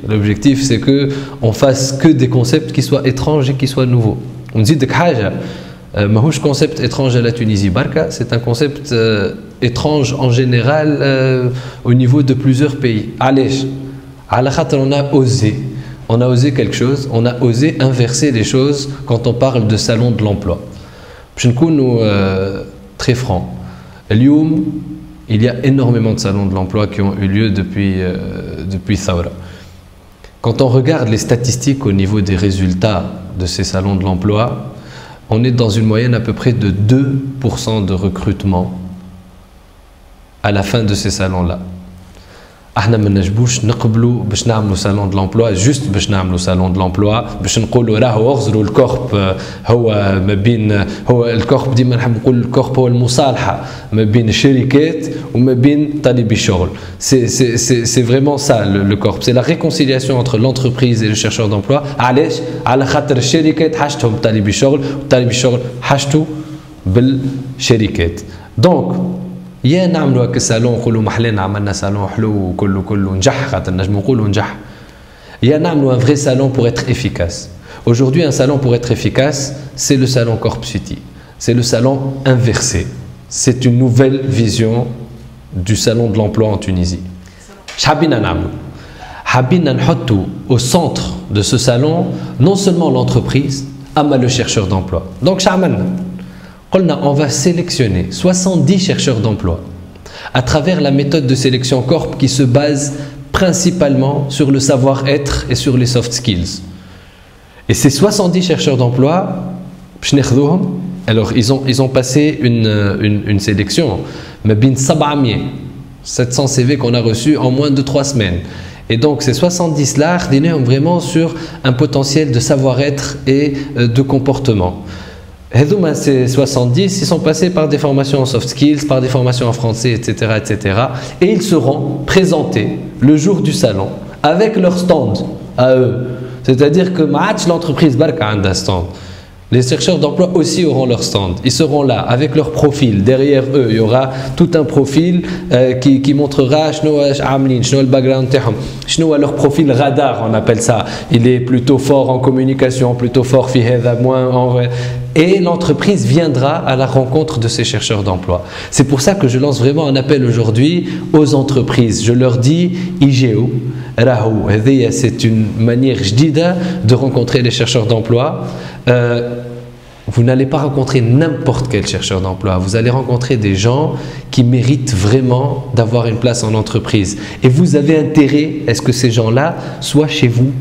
L'objectif, c'est que on fasse que des concepts qui soient étranges et qui soient nouveaux. On dit que le concept étrange à la Tunisie, Barka, c'est un concept étrange en général au niveau de plusieurs pays. Allez, on a osé quelque chose, on a osé inverser les choses quand on parle de salon de l'emploi. Je ne très franc. Il y a énormément de salons de l'emploi qui ont eu lieu depuis Thawra. Quand on regarde les statistiques au niveau des résultats de ces salons de l'emploi, on est dans une moyenne à peu près de 2% de recrutement à la fin de ces salons-là. احنا ما نجبوش نقبلوا باش نعملوا salon de l'emploi juste باش نعملوا salon de l'emploi باش نقولوا راهو اغزروا الكورب هو ما بين هو الكورب ديما نحب نقول الكورب هو المصالحه ما بين الشركات وما بين طالبي الشغل. C'est vraiment ça le corp, c'est la réconciliation entre l'entreprise et le chercheur d'emploi. علاش على خاطر الشركات حاجتهم طالبي الشغل وطالبي الشغل حاجته بالشركات. Donc يا نعملوا هكا الصالون نقولوا محلين عملنا صالون حلو وكله نجح خاطر نجموا نقولوا نجح. يا نعملوا un vrai salon pour être efficace. Aujourd'hui un salon pour être efficace, c'est le salon Corp City. C'est le salon inversé. C'est une nouvelle vision du salon de l'emploi en Tunisie. حابين نعملوا حابين نحطوا au centre de ce salon non seulement l'entreprise mais le chercheur d'emploi. Donc شعملنا on va sélectionner 70 chercheurs d'emploi à travers la méthode de sélection Corp qui se base principalement sur le savoir-être et sur les soft skills. Et ces 70 chercheurs d'emploi, alors ils ont passé une sélection, 700 CV qu'on a reçus en moins de 3 semaines. Et donc ces 70 là, vraiment sur un potentiel de savoir-être et de comportement. Ces 70, ils sont passés par des formations en soft skills, par des formations en français, etc., etc. Et ils seront présentés le jour du salon avec leur stand à eux. C'est-à-dire que l'entreprise Barka a un stand. Les chercheurs d'emploi aussi auront leur stand. Ils seront là avec leur profil. Derrière eux, il y aura tout un profil qui montrera le background, leur profil radar, on appelle ça. Il est plutôt fort en communication, plutôt fort moins en... Et l'entreprise viendra à la rencontre de ces chercheurs d'emploi. C'est pour ça que je lance vraiment un appel aujourd'hui aux entreprises. Je leur dis, IGO, Rahou, c'est une manière jdida de rencontrer les chercheurs d'emploi. Vous n'allez pas rencontrer n'importe quel chercheur d'emploi. Vous allez rencontrer des gens qui méritent vraiment d'avoir une place en entreprise. Et vous avez intérêt à ce que ces gens-là soient chez vous,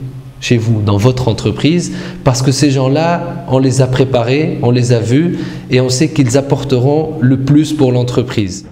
dans votre entreprise, parce que ces gens-là, on les a préparés, on les a vus et on sait qu'ils apporteront le plus pour l'entreprise.